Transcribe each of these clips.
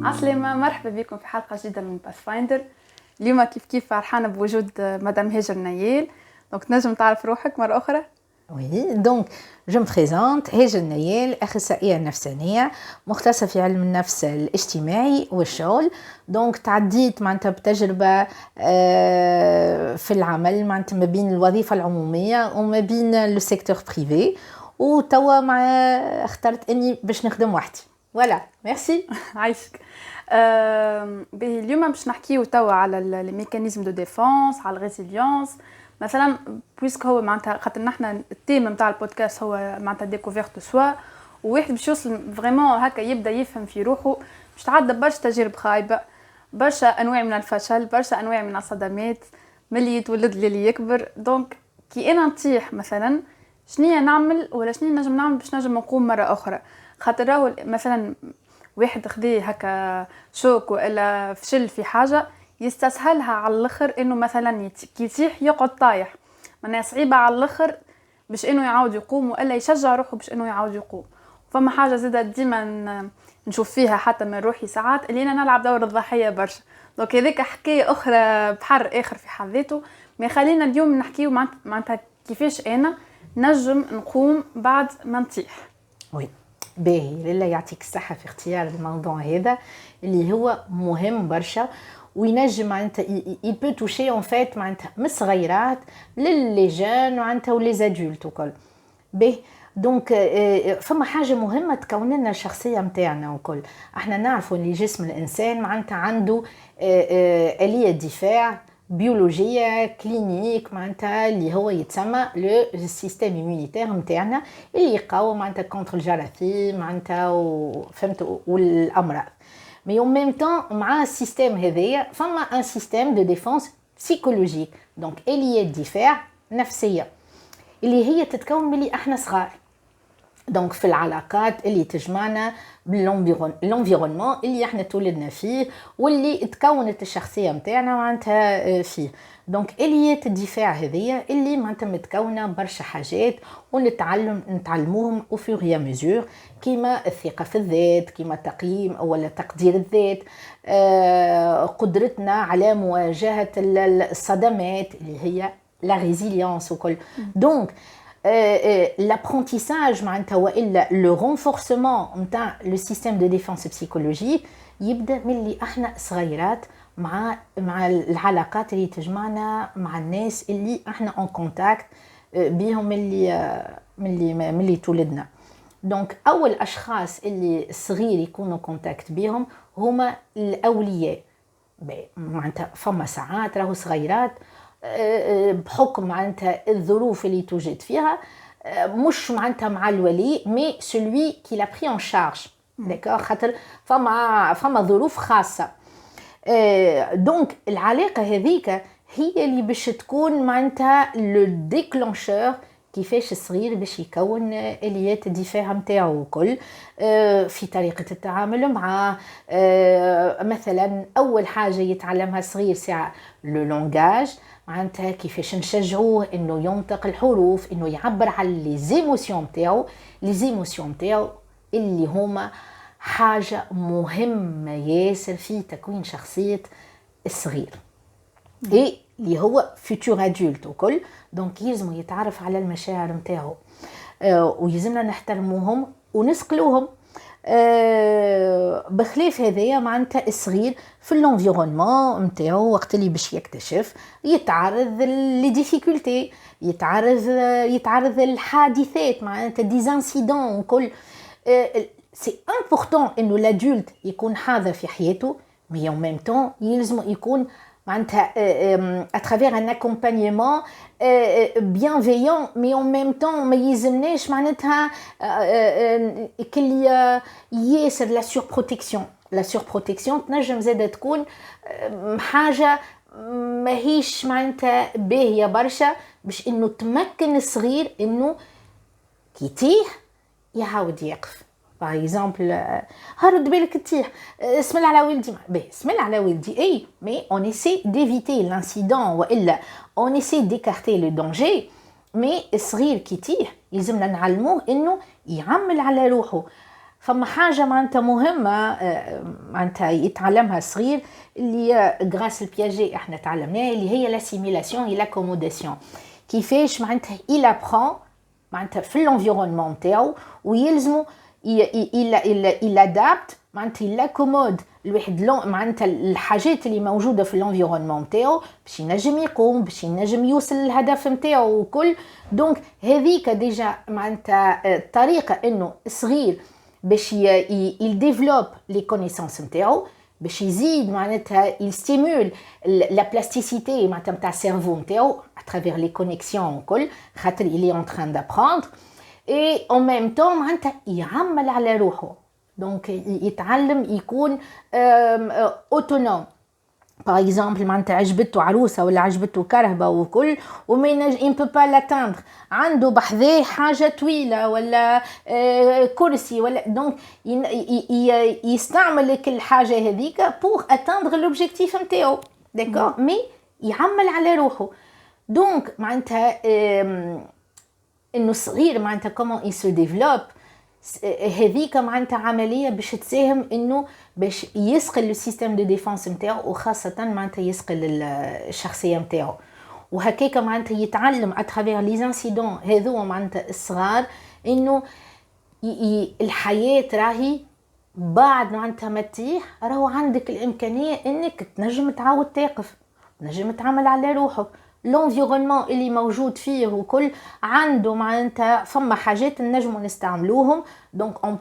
عسلامة، مرحبا بكم في حلقة جديدة من باثفايندر. اليوم كيف فرحانة بوجود مدام هاجر نيال. دونك تنجم تعرف روحك مرة أخرى؟ Oui, donc je me présente هاجر نيال، أخصائية نفسانية مختصة في علم النفس الاجتماعي والشغل. دونك تعديت معناتها بتجربة في العمل معناتها ما بين الوظيفة العمومية وما بين لو سيكتور بريفي، وتوا مع اخترت اني باش نخدم وحدي. فوالا ميرسي. عايشك. اليوم باش نحكيو توا على لي ميكانيزم دو ديفونس، على الريزيليونس مثلا، بويسك هو معناتها خاطر نحنا التيم نتاع البودكاست هو معناتها ديكوفيرت سوا، وواحد باش يوصل فريمون هكا يبدا يفهم في روحه، باش تعدى برشا تجارب خايبه، برشا انواع من الفشل، برشا انواع من الصدمات، ملي يتولد للي يكبر. دونك كي انا نطيح مثلا شنية نعمل ولا شنية نجم نعمل باش نجم نقوم مره اخرى. خاطر راهو مثلا واحد خديه هكا شوك ولا فشل في حاجه يستسهلها على الاخر انه مثلا كي يطيح يقعد طايح، معناها صعيبه على الاخر باش انه يعاود يقوم والا يشجع روحه باش انه يعاود يقوم. فما حاجه زاده ديما نشوف فيها حتى من روحي ساعات اللي انا نلعب دور الضحيه برشا. دونك هذيك حكايه اخرى بحر اخر في حد ذاته. ما خلينا اليوم نحكيو معناتها كيفاش انا نجم نقوم بعد ما نطيح. وي باهي، لله يعطيك الصحة في اختيار الموضوع هذا اللي هو مهم برشا، وينجم معناتها il peut toucher en fait معناتها من الصغيرات للي جان معناتها ولي زادولت وكل. باهي دونك فما حاجة مهمة تكون لنا الشخصية متاعنا وكل. احنا نعرفوا ان جسم الانسان معناتها عنده آلية دفاع بيولوجية كلينيك معناتها اللي هو يتسمى لو سيستم immunitaire متاعنا اللي يقاوم معناتها كونتر الجراثيم معناتها وفهمت والامراض. مي اون ميم طون مع السيستم هذايا فما ان سيستم دو ديفونس بسيكولوجيك، دونك آلية دفاع نفسية اللي هي تتكون ملي احنا صغار. دونك في العلاقات اللي تجمعنا بالانفيرونمون اللي احنا تولدنا فيه واللي تكونت الشخصيه نتاعنا معناتها فيه. دونك اليات الدفاع هذيا اللي معناتها متكونه برشا حاجات نتعلموهم وفور يا ميزور، كيما الثقه في الذات، كيما تقييم ولا تقدير الذات، قدرتنا على مواجهه الصدمات اللي هي لا ريزيليونس وكل. دونك l'apprentissage معناتها والا لو رونفورسمون نتاع لو سيستم دو ديفونس بسيكولوجيك يبدا ملي احنا صغيرات مع العلاقات اللي تجمعنا مع الناس اللي احنا اون كونتاكت بيهم ملي تولدنا. دونك اول اشخاص اللي الصغير يكونوا كونتاكت بيهم هما الاولياء. معناتها فما ساعات راهو صغيرات بحكم معناتها الظروف اللي توجد فيها مش معناتها مع الولي مي celui qui l'a pris en charge، داكور، خاطر فما ظروف خاصه. دونك العلاقه هذيك هي اللي باش تكون معناتها لو ديكلونشور كيفاش الصغير باش يكون اليات الدفاع نتاعو وكل في طريقه التعامل معاه. مثلا اول حاجه يتعلمها الصغير ساعه لو لونغاج، معناتها كيفاش نشجعوه انه ينطق الحروف، انه يعبر على لي زيموسيون نتاعو. لي زيموسيون نتاعو اللي هما حاجه مهمه ياسر في تكوين شخصيه الصغير اي اللي هو فيتور ادولت وكل. دونك يلزم يتعرف على المشاعر نتاعو ويلزمنا نحترموهم ونسقلوهم. بخلاف هذايا معناتها الصغير في الانفيرونمون نتاعو وقت اللي باش يكتشف يتعرض لي ديفيكولتي، يتعرض للحادثات معناتها دي انسيدون وكل. سي امبورطون انه لادولت يكون حاضر في حياته، مي اون ميم طون يلزم يكون معناتها à travers un accompagnement bienveillant، mais en même temps ما يلزمناش معناتها كل ياسر لا سوربروتيكسيون. لا سوربروتيكسيون تنجم زاده تكون حاجه ماهيش معناتها باهيه برشا باش انه تمكن الصغير انه كي يطيح يعاود يقف. باغ اكزومبل هرد بالك تطيح، اسم الله على ولدي، بسم الله على ولدي اي مي اون ايسي ديفيتي لانسيدون والا اون ايسي ديكارتي لو دونجي. مي الصغير كي يطيح يلزمنا نعلموه انه يعمل على روحه، فما حاجه معناتها مهمه معناتها يتعلمها الصغير اللي غراس البياجي احنا تعلمناها، اللي هي لاسيميلاسيون اي لاكوموداسيون. كيفاش معناتها il apprend معناتها في الانفيرونمون نتاعو ويلزمو il adapte معناتها لاكومود الواحد معناتها الحاجات اللي موجوده في الانفيرونمون نتاعو باش ينجم يقوم، باش ينجم يوصل للهدف نتاعو وكل. دونك هذيك ديجا معناتها الطريقه انه الصغير باش يديفلوب لي كونيسونس نتاعو، باش يزيد معناتها يستيمول لا بلاستيسيتي معناتها نتاع السيرفو نتاعو اترافير لي كونيكسيون وكل، خاطر il est en train d'apprendre et en même temps معناتها يعمل على روحه. دونك يتعلم يكون اوتونوم. باغ اكزومبل معناتها عجبته عروسه ولا عجبته كرهبه وكل وما ان بو با لاتاندر، عنده بحذاه حاجه طويله ولا كرسي ولا، دونك يستعمل كل حاجه هذيك بور اتاندر لوبجيكتيف نتاعو، داكور، مي يعمل على روحه. دونك معناتها انه الصغير معناتها كومون يسو ديفلوب، هذيك معناتها عمليه باش تساهم انه باش يسقل لو سيستيم دو ديفونس نتاعو، وخاصه معناتها يسقل الشخصيه نتاعو. وهكاك معناتها يتعلم اترافير لي انسيدون هذو معناتها الصغار انه الحياه راهي بعد معناتها ما تطيح راهو عندك الامكانيه انك تنجم تعاود تقف، تنجم تعمل على روحك. l'environnement اللي موجود فيه وكل عنده معناتها فما حاجات نجمو نستعملوهم. donc on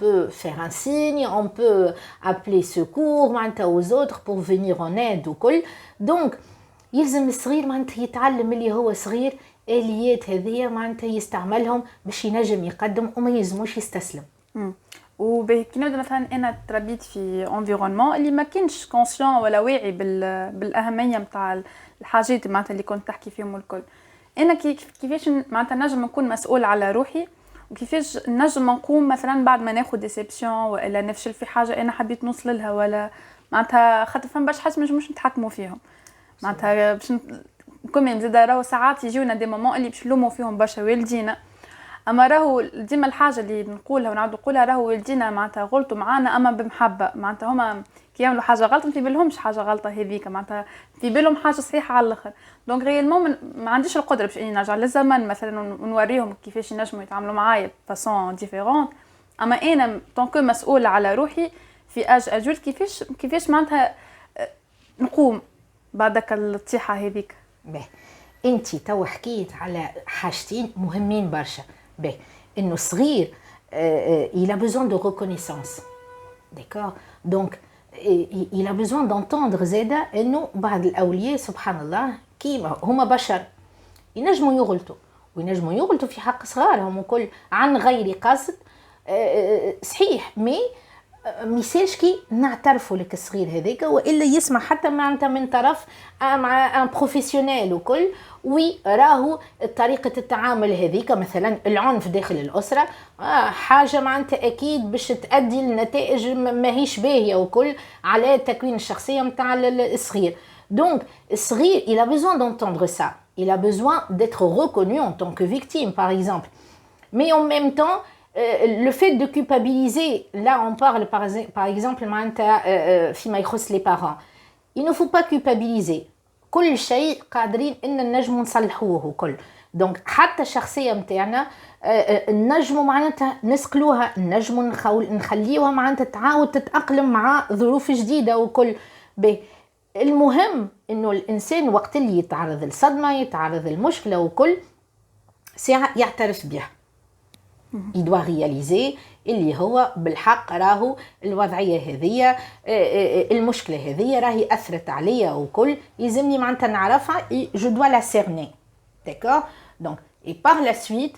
peut faire un signe, on peut appeler secours معناتها aux autres pour venir en aide وكل. donc يلزم الصغير معناتها يتعلم اللي هو صغير اليات هذيا معناتها يستعملهم باش ينجم يقدم وما يلزموش يستسلم. وكي نبدا مثلا انا تربيت في انفيرونمون اللي ما كانش كونسيون ولا واعي بالاهميه نتاع الحاجات معناتها اللي كنت تحكي فيهم الكل. انا كيفاش معناتها نجم نكون مسؤول على روحي، وكيفاش نجم نقوم مثلا بعد ما ناخذ ديسيبسيون ولا نفشل في حاجه انا حبيت نوصل لها، ولا معناتها خاطر فهم برشا حاجات مش نتحكموا فيهم معناتها باش نكون زاد راهو ساعات يجيونا دي مومون اللي باش نلوموا فيهم برشا والدينا. اما راهو ديما الحاجه اللي نقولها ونعاود نقولها راهو والدينا معناتها غلطوا معانا اما بمحبه، معناتها هما كي يعملوا حاجه غلطه في بالهمش حاجه غلطه هذيك، معناتها في بالهم حاجه صحيحه على الاخر. دونك ريالمون ما عنديش القدره باش اني نرجع للزمن مثلا ونوريهم كيفاش ينجموا يتعاملوا معايا بفاسون ديفيرونت. اما انا طونكو مسؤوله على روحي في اجولت كيفاش معناتها نقوم بعدك الطيحه هذيك. انت تو حكيت على حاجتين مهمين برشا. انه الصغير il a besoin de reconnaissance, d'accord, donc il a besoin d'entendre زاده انه بعض الاولياء سبحان الله كيما هما بشر ينجموا يغلطوا في حق صغارهم وكل عن غير قصد، صحيح، مي ميسالش كي نعترفوا لك الصغير هذاك والا يسمع حتى معناتها من طرف مع ان بروفيسيونيل وكل، وراهو طريقه التعامل هذيك مثلا العنف داخل الاسره حاجه معناتها اكيد باش تؤدي لنتائج ماهيش باهيه وكل على تكوين الشخصيه نتاع الصغير. دونك الصغير il a besoin d'entendre ça, il a besoin d'être reconnu en tant que victime par exemple, mais en même temps le fait de culpabiliser, là on parle par exemple فيما يخص les parents, il ne faut pas culpabiliser. كل شيء قادرين ان نجموا نصلحوه وكل. دونك حتى الشخصيه نتاعنا نجموا معناتها نسقلوها، نجموا نخليوها معناتها تعاود تتاقلم مع ظروف جديده وكل. المهم انه الانسان وقت اللي يتعرض للصدمه يتعرض للمشكله وكل ساعه يعترف بها، il doit réaliser اللي هو بالحق راهو الوضعيه هذيا المشكله هذيا راهي اثرت عليا وكل، يلزمني معناتها نعرفها je dois la cerner, d'accord. donc et par la suite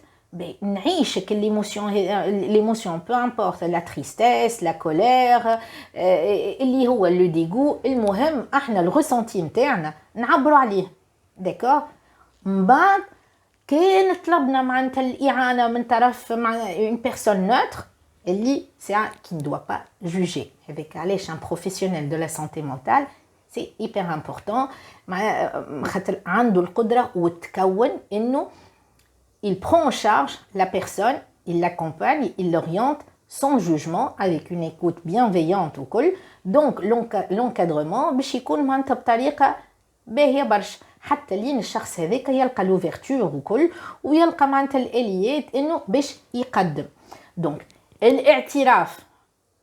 نعيش l'émotion peu importe la tristesse la colère اللي هو le dégoût، المهم احنا الرسنتي نتاعنا نعبروا عليه، d'accord. من بعد كان طلبنا معناتها الإعانة من طرف une personne neutre اللي qui ne doit pas juger. avec علاش un professionnel de la santé mentale c'est hyper important خاطر عنده القدرة وتكون إنه il prend en charge la personne, il l'accompagne, il l'oriente sans jugement, avec une écoute bienveillante وكل. Donc l'encadrement باش يكون معناتها بطريقة باهية برشا حتى لين الشخص هذاك يلقى l'ouverture وكل ويلقى معناتها الآليات إنه باش يقدم. Donc الاعتراف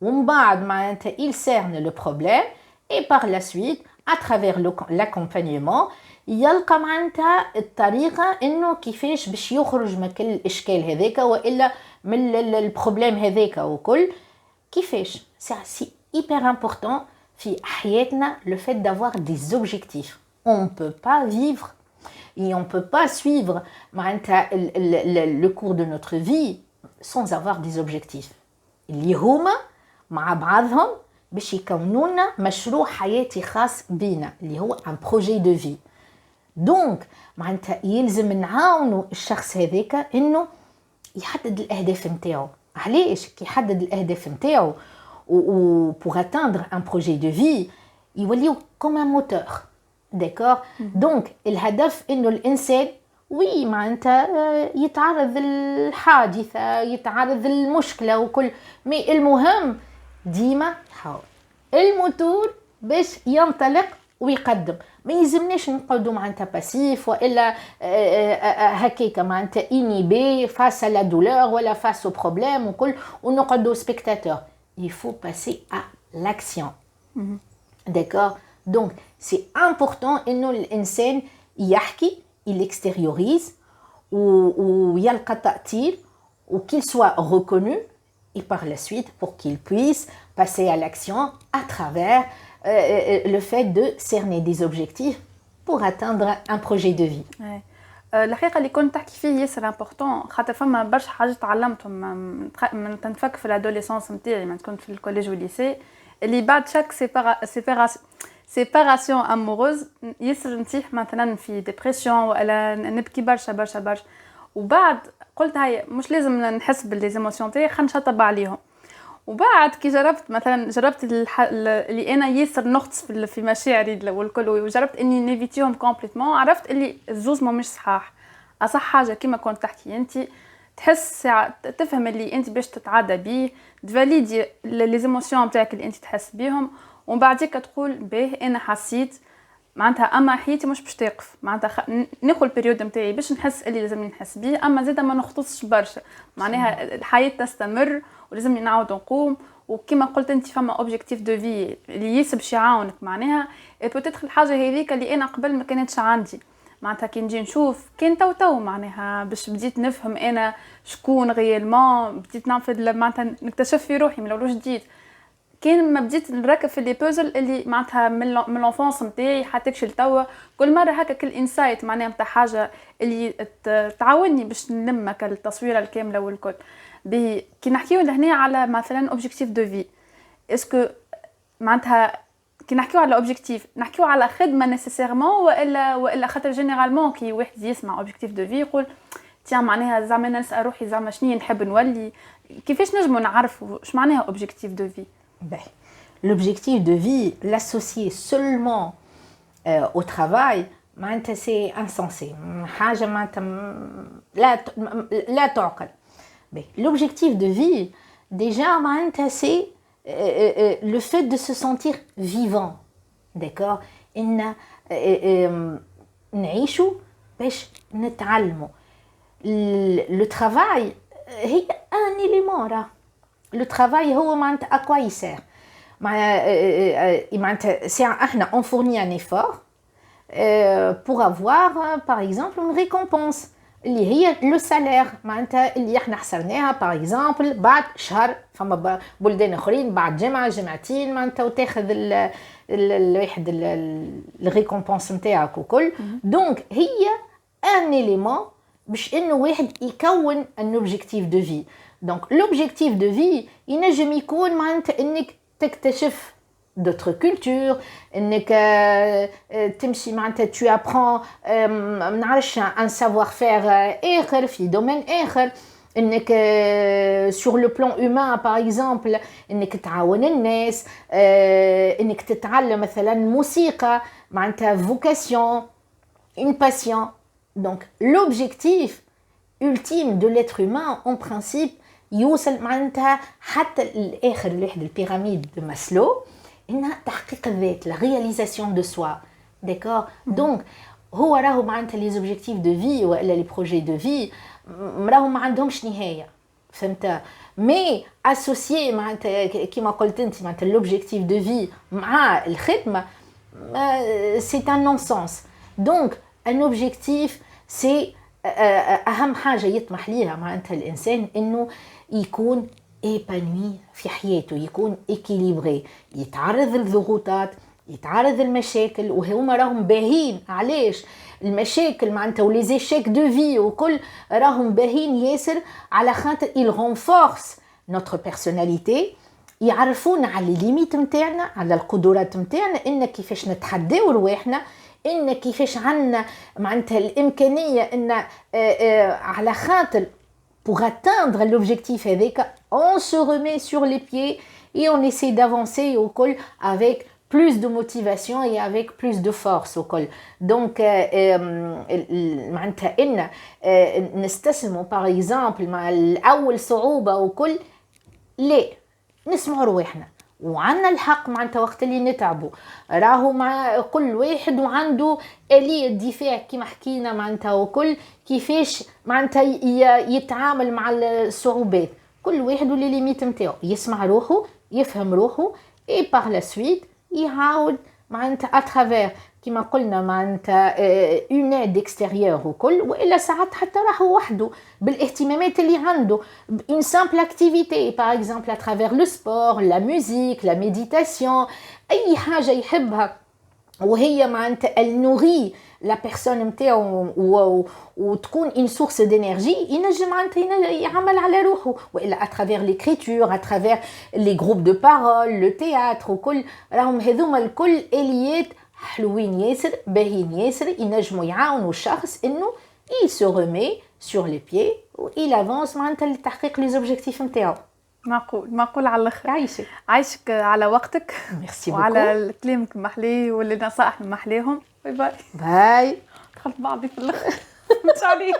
ومن بعد معناتها il cerne le problème et par la suite à travers l'accompagnement يلقى معناتها الطريقة إنه كيفاش باش يخرج من كل الإشكال هذاك وإلا من البروبليم هذاك وكل كيفاش. C'est hyper important في حياتنا le fait d'avoir des objectifs. On ne peut pas vivre et on ne peut pas suivre معناتها le cours de notre vie sans avoir des objectifs اللي هما مع بعضهم باش يكونوا لنا مشروع حياتي خاص بينا اللي هو un projet de vie. دونك معناتها يلزم نعاونوا الشخص هذاك انه يحدد الاهداف نتاعو. علاش كي يحدد الاهداف نتاعو و pour atteindre un projet de vie يوليو comme un moteur. داكور دونك الهدف انه الانسان وي معناتها يتعرض للحادثه يتعرض للمشكله وكل مي المهم ديما يحاول الموتور باش ينطلق ويقدم. ما يلزمناش نقعدوا معناتها باسيف والا هكاك معناتها انيبي فاس لا دولور ولا فاس او بروبليم وكل ونقعدوا سبيكتاتور. Il faut passer à l'action. D'accord. Donc c'est important انه الانسان يحكي il extériorise ويلقى تأثير ou qu'il soit reconnu et par la suite pour qu'il puisse passer à l'action à travers le fait de cerner des objectifs pour atteindre un projet de vie. الحقيقة اللي كنت تحكي فيه ياسر امبورطون خاطر فما برشا حاجات تعلمتهم من تنفك في الادوليسونس نتاعي من كنت في الكوليج والليسي اللي بعد شاك سيباراسيون اموروز ياسر نطيح مثلا في ديبرسيون ولا نبكي برشا برشا برشا وبعد قلت هاي مش لازم نحس بالليزيموسيون تاعي خلينا نشطب عليهم. وبعد كي جربت اللي انا ياسر نغطس في مشاعري والكل وجربت اني نيفيتيهم كومبليتمون عرفت اللي الزوز مش صحاح. اصح حاجه كيما كنت تحكي انت تحس تفهم اللي انت باش تتعدى بيه تفاليدي لي زيموسيون نتاعك اللي انت تحس بيهم ومن بعديك تقول به انا حسيت معناتها اما حياتي مش باش تقف معناتها ناخذ البريود نتاعي باش نحس اللي لازم نحس بيه اما زيد ما نخططش برشا معناها الحياه تستمر ولازم نعاود نقوم. وكما قلت انت فما اوبجيكتيف دو في اللي يسب باش يعاونك معناها بوتيتر الحاجه هذيك اللي انا قبل ما كانتش عندي معناتها كي نجي نشوف كان تو معناها باش بديت نفهم انا شكون غيالمون بديت نعرف معناتها نكتشف في روحي من الاول جديد كان ما بديت نركب في لي بوزل اللي معناتها من لونفونس نتاعي حتى كش لتوا كل مره هكا كل انسايت معناها نتاع حاجه اللي تعاوني باش نلمك التصويره الكامله والكل. كي نحكيو لهنا على مثلا اوبجيكتيف دو في اسكو معناتها كي نحكيو على اوبجيكتيف نحكيو على خدمه نيسيسيرمون والا خاطر جينيرالمون كي واحد يسمع اوبجيكتيف دو في يقول تيا معناها زعما نسال روحي زعما شنو نحب نولي كيفاش نجمو نعرفوا اش معناها اوبجيكتيف دو في. L'objectif de vie, l'associer seulement au travail, c'est insensé. لا تعقل. L'objectif de vie, déjà, c'est le fait de se sentir vivant. D'accord? نعيشوا باش نتعلموا. Le travail, هي un élément là. Le travail هو معناتها à quoi il sert. معناتها on fournit un effort pour avoir par exemple une récompense اللي هي le salaire معناتها اللي احنا حصلناها par exemple بعد شهر فما بلدان اخرين بعد جمعه جمعتين معناتها وتاخذ الواحد الريكومبونس نتاعك وكل. دونك هي ان élément باش انه واحد يكون ان اوبجيكتيف دو في. دونك لوبجيكتيف دو في ينجم يكون معناتها انك تكتشف d'autres cultures انك تمشي معناتها tu apprends ما نعرفش un savoir-faire اخر في دومين اخر انك sur le plan humain par exemple انك تعاون الناس انك تتعلم مثلا موسيقى معناتها vocation une passion. Donc l'objectif ultime de l'être humain en principe يوصل معناتها حتى الاخر الواحد البيراميد ماسلو انها تحقيق الذات لا رياليزاسيون دو سوا داكور دونك هو راهو معناتها لي زوبجيكتيف دو في ولا لي بروجي دو في راهم ما عندهمش نهايه فهمت مي اسوسيي معناتها كيما قلت انت معناتها لوبجيكتيف دو في مع الخدمه سي ان نون سونس دونك ان اوبجيكتيف سي اهم حاجه يطمح ليها معناتها الانسان انه يكون ايبانوي في حياته يكون اكيليبري يتعرض للضغوطات يتعرض للمشاكل وهما راهم باهين علاش المشاكل معناتها ولي زيشيك دو في وكل راهم باهين ياسر على خاطر il renforce notre personnalité يعرفونا على الليميت نتاعنا على القدرات نتاعنا ان كيفاش نتحداو رواحنا ان كيفاش عندنا معناتها الامكانيه ان على خاطر pour atteindre l'objectif هذاك on se remet sur les pieds et on essaie d'avancer au col avec plus de motivation et avec plus de force au col donc معناتها ان نستسلموا par exemple مع الاول صعوبه وكل لا نسمعوا رواحنا وعندنا الحق معناتها وقت اللي نتعبوا راهو مع كل واحد وعنده آلية دفاع كما حكينا معناتها وكل كيفاش معناتها يتعامل مع الصعوبات كل واحد واللي ليميت نتاعو يسمع روحه يفهم روحه اي باغ لا سويت يعاود معناتها اترافير كما قلنا معناتها اون ايد اكستيريور وكل والا ساعات حتى راهو وحده بالاهتمامات اللي عنده une simple activité par exemple à travers le sport la musique la méditation اي حاجه يحبها وهي معناتها elle nourrit la personne نتاعو وتكون une source d'énergie ينجم معناتها يعمل على روحه والا à travers l'écriture à travers les groupes de parole le théâtre وكل راهم هذوما الكل اليات حلوين ياسر باهين ياسر ينجموا يعاونوا الشخص انه il se remet sur les pieds و il avance معناتها لتحقيق les objectifs نتاعو معقول على الاخر عايشك على وقتك ميرسي وعلى كلامك محلي والنصائح محليهم باي باي دخلت بعضي في الاخر مش عليش